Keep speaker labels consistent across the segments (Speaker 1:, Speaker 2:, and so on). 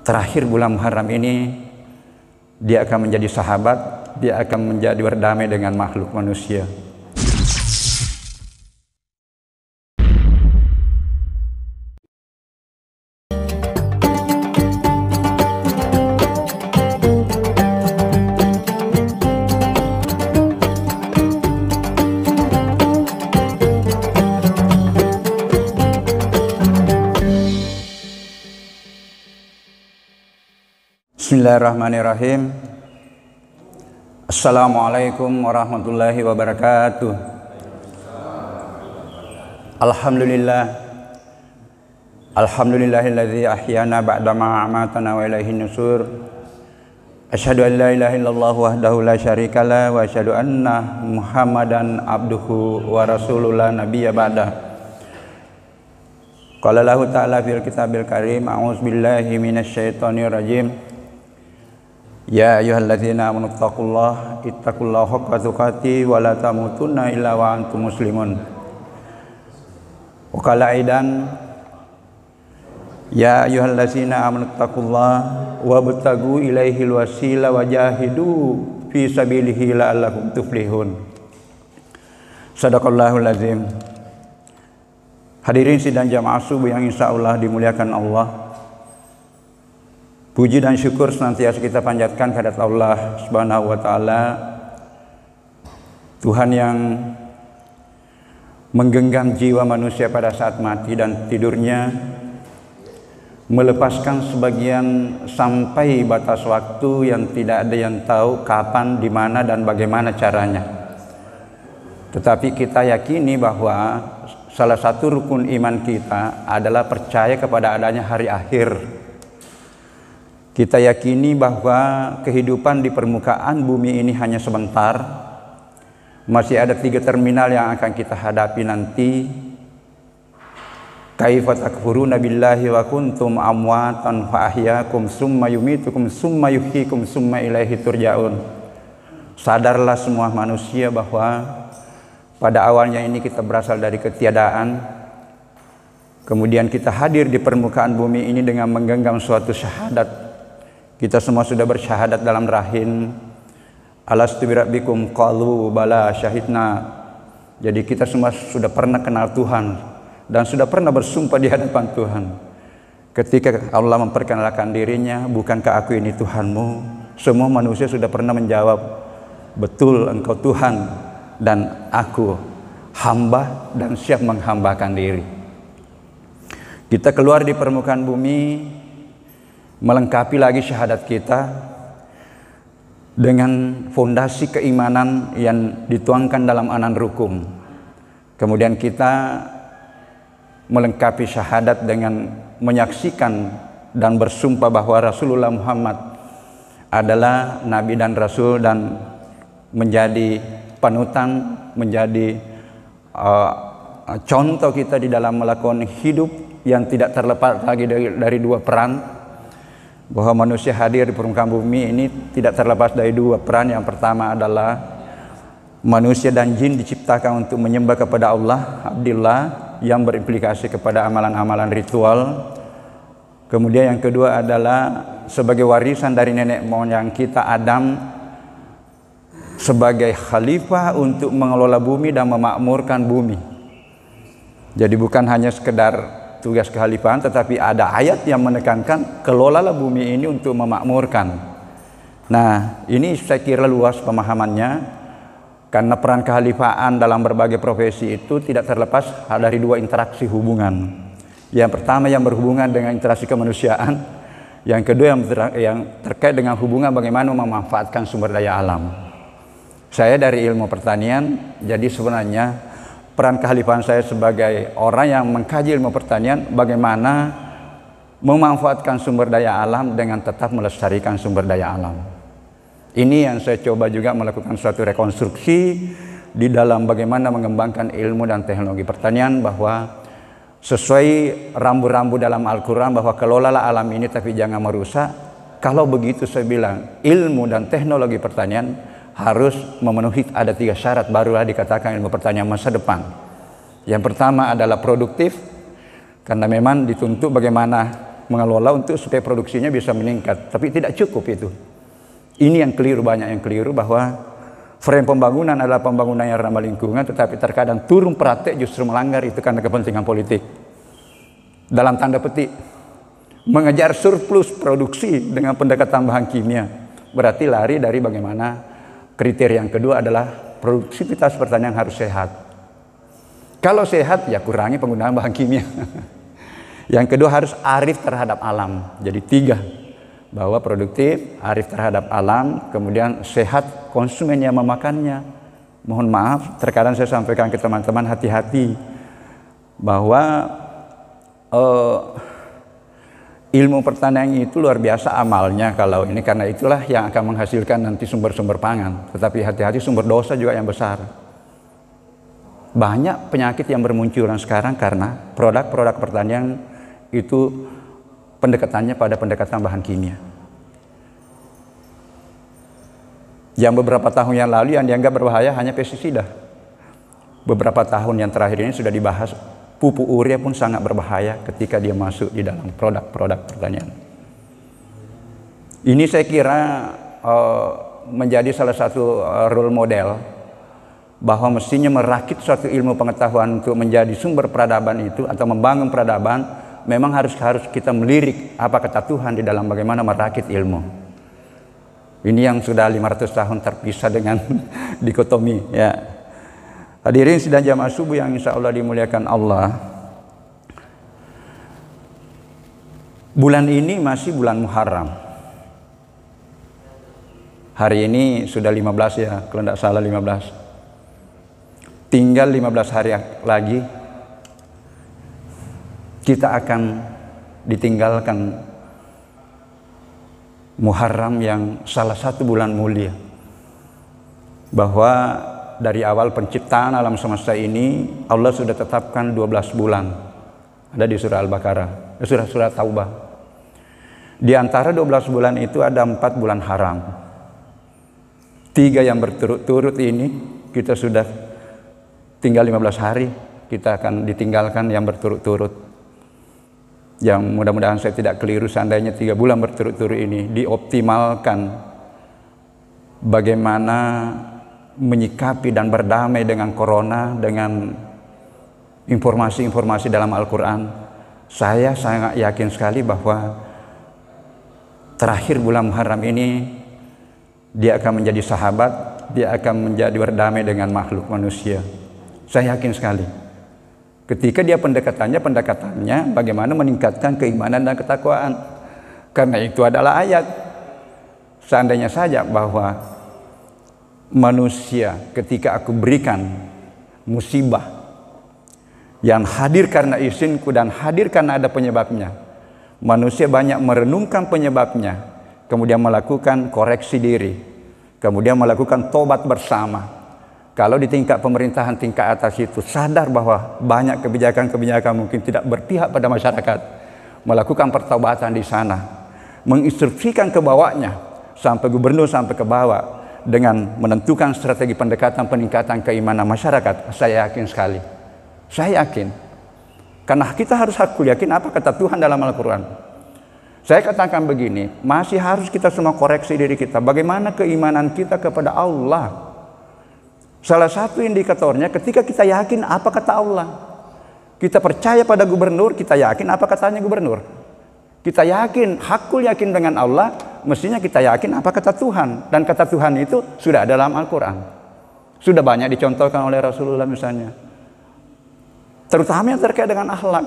Speaker 1: terakhir bulan Muharram ini dia akan menjadi sahabat, dia akan menjadi berdamai dengan makhluk manusia. Bismillahirrahmanirrahim. Assalamualaikum warahmatullahi wabarakatuh. Alhamdulillahilladzi ahyana ba'dama amatana wa ilaihin nusur. Asyhadu an la ilaha illallah wahdahu la syarikalah wa asyhadu anna Muhammadan abduhu wa rasuluhu la nabiyya ba'dah. Qala lahu ta'ala fil kitabil karim, a'udzubillahi minasyaitonir rajim. Ya ayyuhalladzina amanu ittaqullaha haqqa tuqatih wa la tamutunna illa wa antum muslimun. Wa qala aidan ya ayyuhalladzina amanu wabtagu ilaihil wasila wajahidu fi sabilihi la'allakum tuflihun. Shadaqallahul azim. Hadirin sidang jamaah subuh yang insyaallah dimuliakan Allah. Puji dan syukur senantiasa kita panjatkan kehadirat Allah Subhanahu wa taala, Tuhan yang menggenggam jiwa manusia pada saat mati dan tidurnya, melepaskan sebagian sampai batas waktu yang tidak ada yang tahu kapan, di mana dan bagaimana caranya. Tetapi kita yakini bahwa salah satu rukun iman kita adalah percaya kepada adanya hari akhir. Kita yakini bahwa kehidupan di permukaan bumi ini hanya sebentar. Masih ada 3 terminal yang akan kita hadapi nanti. Kaifa takfuruna billahi wa kuntum amwatan fa ahyaakum summa yumitukum summa yuhyikum summa ilaihi turja'un. Sadarlah semua manusia bahwa pada awalnya ini kita berasal dari ketiadaan. Kemudian kita hadir di permukaan bumi ini dengan menggenggam suatu syahadat. Kita semua sudah bersyahadat dalam rahim. Alastu birabbikum qalu bala syahidna. Jadi kita semua sudah pernah kenal Tuhan dan sudah pernah bersumpah di hadapan Tuhan. Ketika Allah memperkenalkan dirinya, bukankah aku ini Tuhanmu? Semua manusia sudah pernah menjawab, betul engkau Tuhan dan aku hamba dan siap menghambakan diri. Kita keluar di permukaan bumi, melengkapi lagi syahadat kita dengan fondasi keimanan yang dituangkan dalam anan rukum. Kemudian kita melengkapi syahadat dengan menyaksikan dan bersumpah bahwa Rasulullah Muhammad adalah Nabi dan Rasul dan menjadi panutan, menjadi contoh kita di dalam melakukan hidup yang tidak terlepas lagi dari 2 peran. Bahwa manusia hadir di permukaan bumi ini tidak terlepas dari 2 peran. Yang pertama adalah manusia dan jin diciptakan untuk menyembah kepada Allah, Abdillah, yang berimplikasi kepada amalan-amalan ritual. Kemudian yang kedua adalah sebagai warisan dari nenek moyang kita Adam, sebagai khalifah untuk mengelola bumi dan memakmurkan bumi. Jadi bukan hanya sekedar tugas kekhalifahan, tetapi ada ayat yang menekankan kelolalah bumi ini untuk memakmurkan. Nah, ini saya kira luas pemahamannya, karena peran kekhalifahan dalam berbagai profesi itu tidak terlepas dari 2 interaksi hubungan. Yang pertama yang berhubungan dengan interaksi kemanusiaan, yang kedua yang terkait dengan hubungan bagaimana memanfaatkan sumber daya alam. Saya dari ilmu pertanian, jadi sebenarnya peran kekhalifahan saya sebagai orang yang mengkaji ilmu pertanian bagaimana memanfaatkan sumber daya alam dengan tetap melestarikan sumber daya alam. Ini yang saya coba juga melakukan suatu rekonstruksi di dalam bagaimana mengembangkan ilmu dan teknologi pertanian, bahwa sesuai rambu-rambu dalam Al-Quran bahwa kelolalah alam ini tapi jangan merusak. Kalau begitu saya bilang ilmu dan teknologi pertanian harus memenuhi ada 3 syarat, barulah dikatakan ilmu pertanian masa depan. Yang pertama adalah produktif, karena memang dituntut bagaimana mengelola untuk supaya produksinya bisa meningkat, tapi tidak cukup itu. Ini yang keliru, banyak yang keliru, bahwa frame pembangunan adalah pembangunan yang ramah lingkungan, tetapi terkadang turun praktek justru melanggar itu karena kepentingan politik. Dalam tanda petik, mengejar surplus produksi dengan pendekatan bahan kimia, berarti lari dari bagaimana kriteria yang kedua adalah produktivitas pertanian harus sehat. Kalau sehat ya kurangi penggunaan bahan kimia. Yang kedua harus arif terhadap alam. Jadi 3, bahwa produktif, arif terhadap alam, kemudian sehat konsumen yang memakannya. Mohon maaf, terkadang saya sampaikan ke teman-teman, hati-hati bahwa ilmu pertanian itu luar biasa amalnya kalau ini, karena itulah yang akan menghasilkan nanti sumber-sumber pangan. Tetapi hati-hati, sumber dosa juga yang besar. Banyak penyakit yang bermunculan sekarang karena produk-produk pertanian itu pendekatannya pada pendekatan bahan kimia. Yang beberapa tahun yang lalu yang dianggap berbahaya hanya pestisida. Beberapa tahun yang terakhir ini sudah dibahas pupuk urea pun sangat berbahaya ketika dia masuk di dalam produk-produk pertanian. Ini saya kira menjadi salah satu role model bahwa mestinya merakit suatu ilmu pengetahuan untuk menjadi sumber peradaban itu atau membangun peradaban. Memang harus kita melirik apa kata Tuhan di dalam bagaimana merakit ilmu. Ini yang sudah 500 tahun terpisah dengan dikotomi, ya. Hadirin sidang jamaah subuh yang insya Allah dimuliakan Allah. Bulan ini masih bulan Muharram. Hari ini sudah 15 ya, kalau tidak salah 15. Tinggal 15 hari lagi kita akan ditinggalkan Muharram yang salah satu bulan mulia. Bahwa dari awal penciptaan alam semesta ini Allah sudah tetapkan 12 bulan. Ada di surah Al-Baqarah, surah Taubah. Di antara 12 bulan itu ada 4 bulan haram. 3 yang berturut-turut ini kita sudah tinggal 15 hari, kita akan ditinggalkan yang berturut-turut. Yang mudah-mudahan saya tidak keliru, seandainya 3 bulan berturut-turut ini dioptimalkan bagaimana menyikapi dan berdamai dengan corona, dengan informasi-informasi dalam Al-Quran. Saya sangat yakin sekali bahwa terakhir bulan Muharram ini dia akan menjadi sahabat, dia akan menjadi berdamai dengan makhluk manusia. Saya yakin sekali. Ketika dia pendekatannya bagaimana meningkatkan keimanan dan ketakwaan. Karena itu adalah ayat. Seandainya saja bahwa manusia ketika aku berikan musibah yang hadir karena izinku dan hadir karena ada penyebabnya, manusia banyak merenungkan penyebabnya, kemudian melakukan koreksi diri, kemudian melakukan tobat bersama. Kalau di tingkat pemerintahan tingkat atas itu sadar bahwa banyak kebijakan-kebijakan mungkin tidak berpihak pada masyarakat, melakukan pertobatan di sana, menginstruksikan ke bawahnya sampai gubernur sampai ke bawah dengan menentukan strategi pendekatan peningkatan keimanan masyarakat. Saya yakin sekali, saya yakin, karena kita harus hakul yakin apa kata Tuhan dalam Al-Quran. Saya katakan begini, masih harus kita semua koreksi diri kita, bagaimana keimanan kita kepada Allah. Salah satu indikatornya ketika kita yakin apa kata Allah. Kita percaya pada gubernur, kita yakin apa katanya gubernur. Kita yakin, hakul yakin dengan Allah, mestinya kita yakin apa kata Tuhan. Dan kata Tuhan itu sudah ada dalam Al-Quran. Sudah banyak dicontohkan oleh Rasulullah misalnya. Terutama yang terkait dengan akhlak.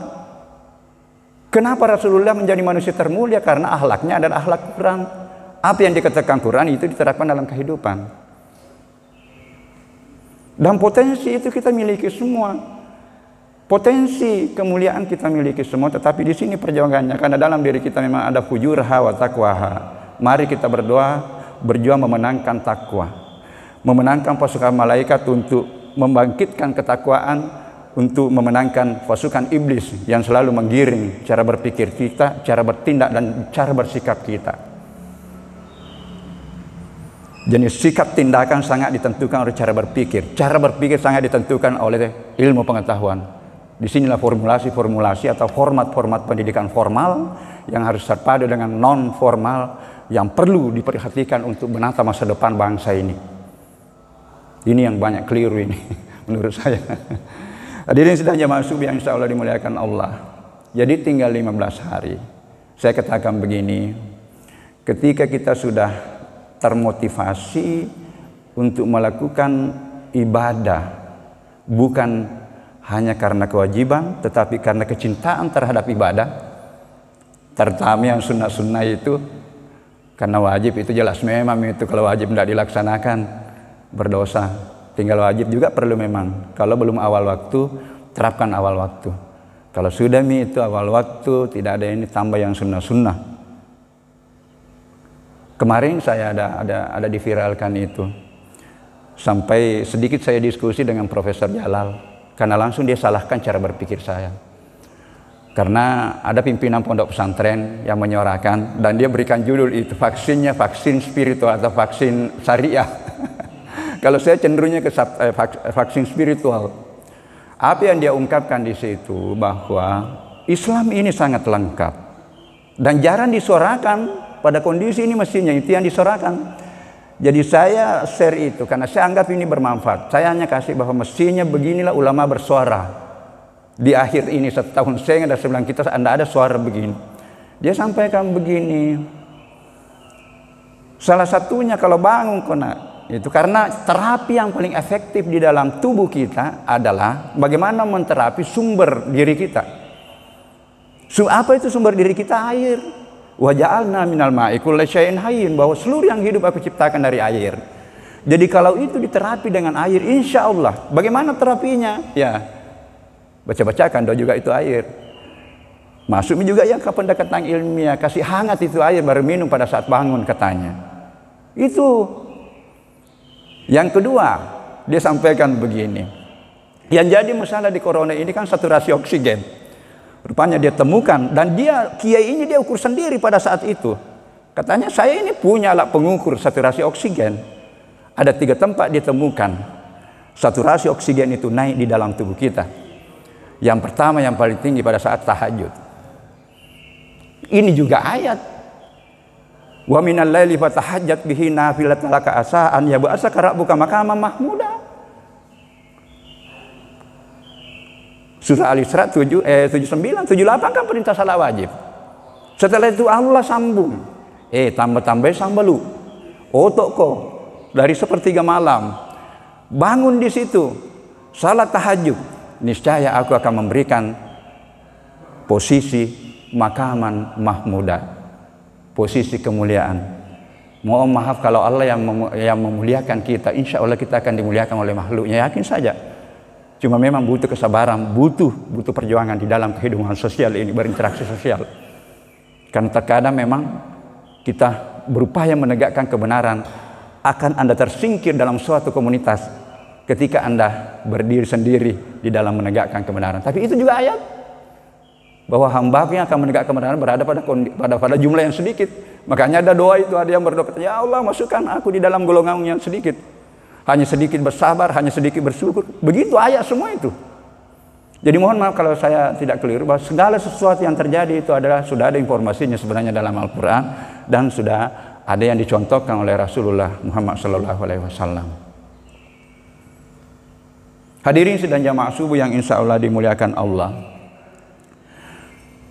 Speaker 1: Kenapa Rasulullah menjadi manusia termulia? Karena akhlaknya adalah akhlak Quran. Apa yang dikatakan Quran itu diterapkan dalam kehidupan. Dan potensi itu kita miliki semua. Potensi kemuliaan kita miliki semua, tetapi di sini perjuangannya karena dalam diri kita memang ada fujurha wa taqwaha. Mari kita berdoa, berjuang memenangkan takwa. Memenangkan pasukan malaikat untuk membangkitkan ketakwaan, untuk memenangkan pasukan iblis yang selalu menggiring cara berpikir kita, cara bertindak dan cara bersikap kita. Jadi sikap tindakan sangat ditentukan oleh cara berpikir. Cara berpikir sangat ditentukan oleh ilmu pengetahuan. Disinilah formulasi-formulasi atau format-format pendidikan formal yang harus terpadu dengan non formal yang perlu diperhatikan untuk menata masa depan bangsa ini. Ini yang banyak keliru ini menurut saya. Hadirin sidang jamaah subuh yang insya Allah dimuliakan Allah. Jadi tinggal 15 hari. Saya katakan begini, ketika kita sudah termotivasi untuk melakukan ibadah, bukan hanya karena kewajiban, tetapi karena kecintaan terhadap ibadah, terutama yang sunnah-sunnah itu, karena wajib itu jelas memang itu kalau wajib tidak dilaksanakan berdosa. Tinggal wajib juga perlu memang. Kalau belum awal waktu, terapkan awal waktu. Kalau sudah itu awal waktu, tidak ada ini tambah yang sunnah-sunnah. Kemarin saya ada diviralkan itu. Sampai sedikit saya diskusi dengan Profesor Jalal, karena langsung dia salahkan cara berpikir saya. Karena ada pimpinan pondok pesantren yang menyuarakan dan dia berikan judul itu vaksinnya vaksin spiritual atau vaksin syariah. Kalau saya cenderungnya ke vaksin spiritual. Apa yang dia ungkapkan di situ bahwa Islam ini sangat lengkap dan jarang disuarakan pada kondisi ini, mestinya itu yang disuarakan. Jadi saya share itu karena saya anggap ini bermanfaat. Saya hanya kasih bahwa mestinya beginilah ulama bersuara. Di akhir ini 1 tahun saya ada sebelah kita Anda ada suara begini. Dia sampaikan begini. Salah satunya kalau bangun kena itu karena terapi yang paling efektif di dalam tubuh kita adalah bagaimana menterapi sumber diri kita. Apa itu sumber diri kita? Air. Wa ja'alna minal ma'i kulli syai'in hayyin, bahwa seluruh yang hidup aku ciptakan dari air. Jadi kalau itu diterapi dengan air, insya Allah. Bagaimana terapinya? Ya, baca-bacakan doa juga itu air. Masuk juga yang ke pendekatan ilmiah, kasih hangat itu air baru minum pada saat bangun katanya. Itu. Yang kedua, dia sampaikan begini. Yang jadi masalah di corona ini kan saturasi oksigen. Rupanya dia temukan dan kiai ini dia ukur sendiri pada saat itu. Katanya saya ini punya alat pengukur saturasi oksigen. Ada 3 tempat ditemukan saturasi oksigen itu naik di dalam tubuh kita. Yang pertama yang paling tinggi pada saat tahajud. Ini juga ayat. Wa minal laili fatahajjat bihi nafilatan laka asa an yab'asaka rabbuka maqaman mahmuda. Surah Al-Isra 79, 78 kan perintah salat wajib. Setelah itu Allah sambung. Tambah-tambah sambalu. Otok kok dari sepertiga malam. Bangun di situ. Salat tahajud. Niscaya aku akan memberikan posisi makaman mahmuda. Posisi kemuliaan. Mohon maaf kalau Allah yang memuliakan kita, insya Allah kita akan dimuliakan oleh makhluknya, yakin saja. Cuma memang butuh kesabaran, butuh perjuangan di dalam kehidupan sosial ini, berinteraksi sosial. Karena terkadang memang kita berupaya menegakkan kebenaran, akan Anda tersingkir dalam suatu komunitas ketika Anda berdiri sendiri di dalam menegakkan kebenaran. Tapi itu juga ayat bahwa hamba yang akan menegakkan kebenaran berada pada jumlah yang sedikit. Makanya ada doa itu, ada yang berdoa, ya Allah masukkan aku di dalam golongan yang sedikit. Hanya sedikit bersabar, hanya sedikit bersyukur. Begitu ayat semua itu. Jadi mohon maaf kalau saya tidak keliru bahwa segala sesuatu yang terjadi itu adalah sudah ada informasinya sebenarnya dalam Al-Quran dan sudah ada yang dicontohkan oleh Rasulullah Muhammad SAW. Hadirin sidang jamaah subuh yang insya Allah dimuliakan Allah.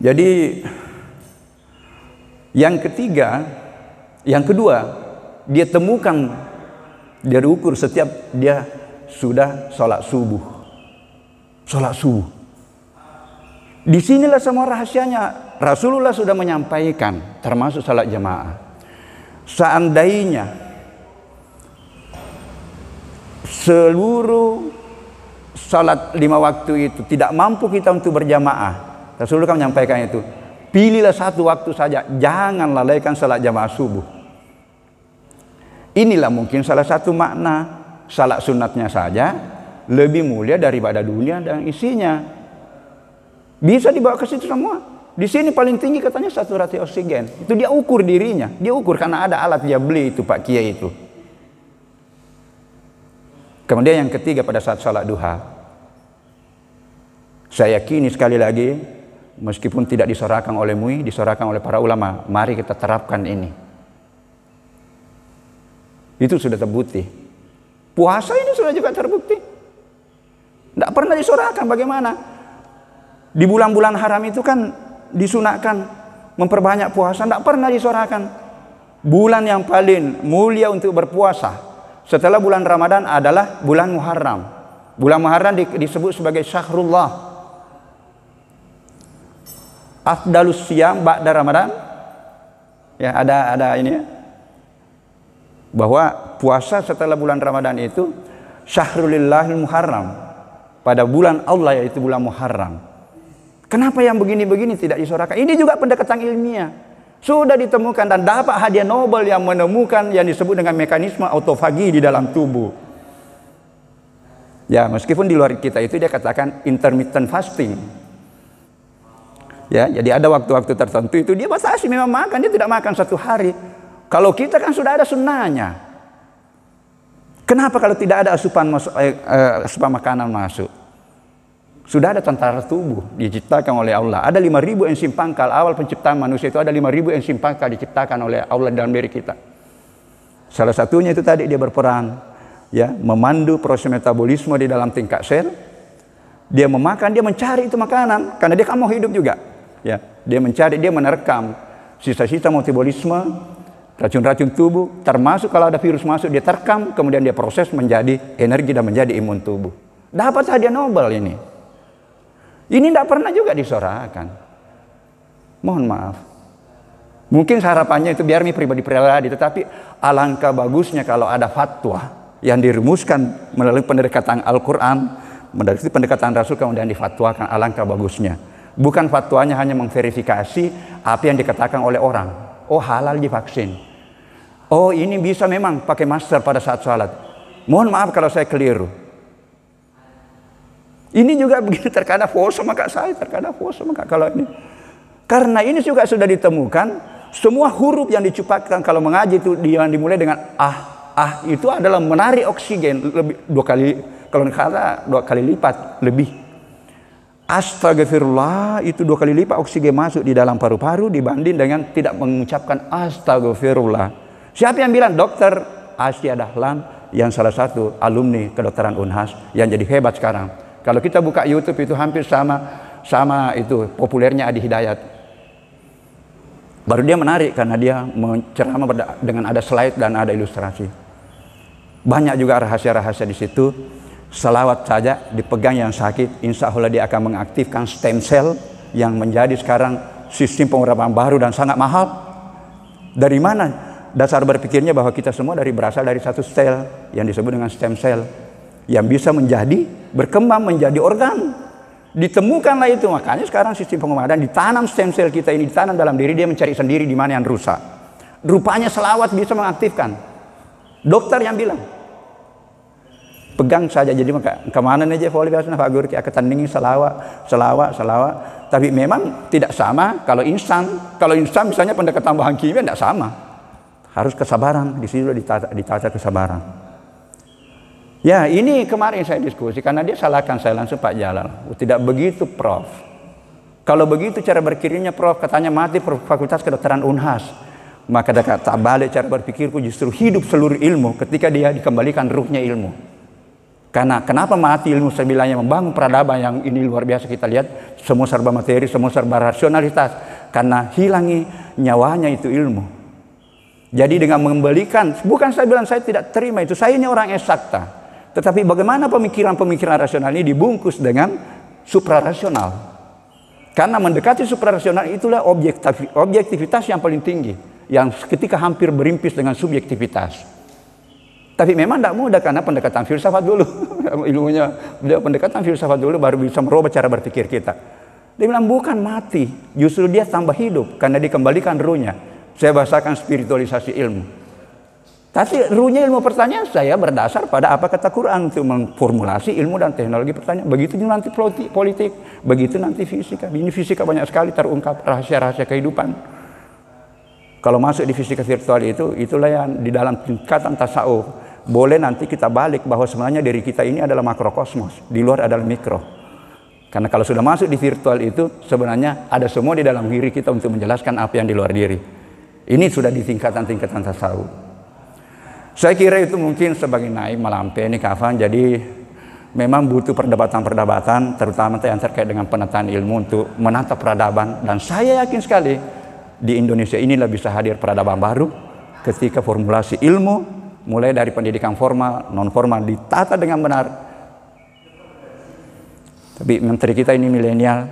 Speaker 1: Jadi yang kedua dia temukan, dia ukur setiap dia sudah sholat subuh. Sholat subuh. Disinilah semua rahasianya. Rasulullah sudah menyampaikan, termasuk sholat jamaah. Seandainya seluruh sholat 5 waktu itu tidak mampu kita untuk berjamaah, Rasulullah kan menyampaikan itu. Pilihlah 1 waktu saja, jangan lalaikan sholat jamaah subuh. Inilah mungkin salah satu makna salat sunatnya saja lebih mulia daripada dunia dan isinya. Bisa dibawa ke situ semua. Di sini paling tinggi katanya saturasi oksigen. Itu dia ukur dirinya. Dia ukur karena ada alat dia beli itu Pak Kiai itu. Kemudian yang ketiga pada saat salat duha. Saya yakini sekali lagi Meskipun tidak disorakan oleh MUI, disorakan oleh para ulama. Mari kita terapkan ini. Itu sudah terbukti. Puasa ini sudah juga terbukti. Tidak pernah disorakan. Bagaimana? Di bulan-bulan haram itu kan disunahkan memperbanyak puasa. Tidak pernah disorakan. Bulan yang paling mulia untuk berpuasa setelah bulan Ramadan adalah bulan Muharram. Bulan Muharram disebut sebagai Syahrullah. Afdalus siyam ba'da Ramadan. Ya, ada ini ya. Bahwa puasa setelah bulan Ramadan itu Syahrulillahil Muharram. Pada bulan Allah, yaitu bulan Muharram. Kenapa yang begini-begini tidak disorakan? Ini juga pendekatan ilmiah. Sudah ditemukan dan dapat hadiah Nobel yang menemukan yang disebut dengan mekanisme autofagi di dalam tubuh. Ya, meskipun di luar kita itu dia katakan intermittent fasting. Ya, jadi ada waktu-waktu tertentu itu dia batasi memang makan, dia tidak makan satu hari. Kalau kita kan sudah ada sunnahnya. Kenapa kalau tidak ada asupan makanan masuk? Sudah ada tentara tubuh diciptakan oleh Allah. Ada 5.000 enzim pangkal. Awal penciptaan manusia itu ada 5.000 enzim pangkal diciptakan oleh Allah dalam diri kita. Salah satunya itu tadi dia berperan ya, memandu proses metabolisme di dalam tingkat sel. Dia memakan, dia mencari itu makanan karena dia kan mau hidup juga. Ya, dia mencari, dia menerkam sisa-sisa metabolisme, racun-racun tubuh, termasuk kalau ada virus masuk dia terkam, kemudian dia proses menjadi energi dan menjadi imun tubuh. Dapat hadiah Nobel ini. Ini tidak pernah juga disorakan. Mohon maaf. Mungkin harapannya itu biar pribadi-pribadi, tetapi alangkah bagusnya kalau ada fatwa yang dirumuskan melalui pendekatan Al-Quran, melalui pendekatan Rasul kemudian difatwakan, alangkah bagusnya. Bukan fatwanya hanya memverifikasi apa yang dikatakan oleh orang. Oh, halal divaksin. Oh, ini bisa memang pakai masker pada saat sholat. Mohon maaf kalau saya keliru. Ini juga begitu, terkadang foso maka saya, terkadang foso maka kalau ini. Karena ini juga sudah ditemukan, semua huruf yang diciptakan kalau mengaji itu yang dimulai dengan itu adalah menarik oksigen lebih 2 kali, kalau kata 2 kali lipat lebih. Astagfirullah itu 2 kali lipat oksigen masuk di dalah paru-paru dibanding dengan tidak mengucapkan astagfirullah. Siapa yang bilang? Dokter Asia Dahlan yang salah satu alumni kedokteran Unhas yang jadi hebat sekarang. Kalau kita buka YouTube itu hampir sama itu populernya Adi Hidayat. Baru dia menarik karena dia menceramah dengan ada slide dan ada ilustrasi. Banyak juga rahasia-rahasia di situ. Selawat saja dipegang yang sakit, insya Allah dia akan mengaktifkan stem cell yang menjadi sekarang sistem pengurapan baru dan sangat mahal. Dari mana dasar berpikirnya bahwa kita semua berasal dari satu sel yang disebut dengan stem cell yang bisa berkembang menjadi organ. Ditemukanlah itu, makanya sekarang sistem pengobatan ditanam stem cell kita ini, ditanam dalam diri, dia mencari sendiri di mana yang rusak. Rupanya selawat bisa mengaktifkan. Dokter yang bilang. Pegang saja, jadi maka kemana aja boleh biasa Pak Guru kita tandingi selawat. Tapi memang tidak sama kalau instan. Kalau instan misalnya pendekatan bahan kimia tidak sama. Harus kesabaran, di sini ditata kesabaran. Ya, ini kemarin saya diskusi karena dia salahkan saya langsung Pak Jalal. Tidak begitu Prof. Kalau begitu cara berpikirnya Prof, katanya mati Fakultas Kedokteran Unhas. Maka tak balik cara berpikirku, justru hidup seluruh ilmu ketika dia dikembalikan ruhnya ilmu. Karena kenapa mati ilmu sebilanya membangun peradaban yang ini luar biasa kita lihat, semua serba materi, semua serba rasionalitas, karena hilangi nyawanya itu ilmu. Jadi dengan mengembalikan, bukan saya bilang saya tidak terima itu, saya ini orang eksakta, tetapi bagaimana pemikiran-pemikiran rasional ini dibungkus dengan suprarasional. Karena mendekati suprarasional itulah objektivitas yang paling tinggi, yang ketika hampir berimpis dengan subjektivitas. Tapi memang tidak mudah karena pendekatan filsafat dulu. Ilmunya beliau pendekatan filsafat dulu baru bisa merubah cara berpikir kita. Dia bilang bukan mati, justru dia tambah hidup karena dikembalikan ruhnya. Saya bahasakan spiritualisasi ilmu. Tapi ruhnya ilmu pertanyaan saya berdasar pada apa kata Quran untuk memformulasi ilmu dan teknologi pertanyaan. Begitu nanti politik, begitu nanti fisika. Ini fisika banyak sekali terungkap rahasia-rahasia kehidupan. Kalau masuk di fisika virtual itulah yang di dalam tingkatan tasawuf. Boleh nanti kita balik bahwa sebenarnya diri kita ini adalah makrokosmos, di luar adalah mikro. Karena kalau sudah masuk di virtual itu sebenarnya ada semua di dalam diri kita untuk menjelaskan apa yang di luar diri. Ini sudah di tingkatan-tingkatan tasawuf. Saya kira itu mungkin sebagai naib melampe ini kafan. Jadi memang butuh perdebatan-perdebatan terutama yang terkait dengan penataan ilmu untuk menata peradaban. Dan saya yakin sekali di Indonesia inilah bisa hadir peradaban baru ketika formulasi ilmu mulai dari pendidikan formal, non formal ditata dengan benar. Tapi menteri kita ini milenial,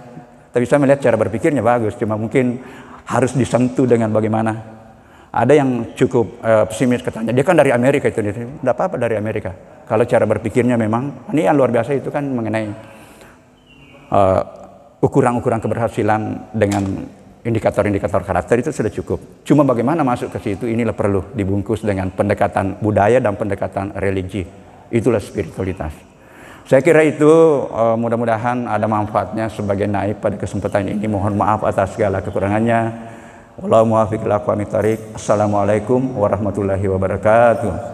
Speaker 1: tapi saya melihat cara berpikirnya bagus, cuma mungkin harus disentuh dengan bagaimana. Ada yang cukup pesimis katanya, dia kan dari Amerika itu, tidak apa-apa dari Amerika. Kalau cara berpikirnya memang, ini yang luar biasa itu kan mengenai ukuran-ukuran keberhasilan dengan indikator-indikator karakter itu sudah cukup. Cuma bagaimana masuk ke situ, inilah perlu dibungkus dengan pendekatan budaya dan pendekatan religi. Itulah spiritualitas. Saya kira itu mudah-mudahan ada manfaatnya sebagai naib pada kesempatan ini. Mohon maaf atas segala kekurangannya. Wallahu muwaffiq ila aqwamit thoriq. Assalamualaikum warahmatullahi wabarakatuh.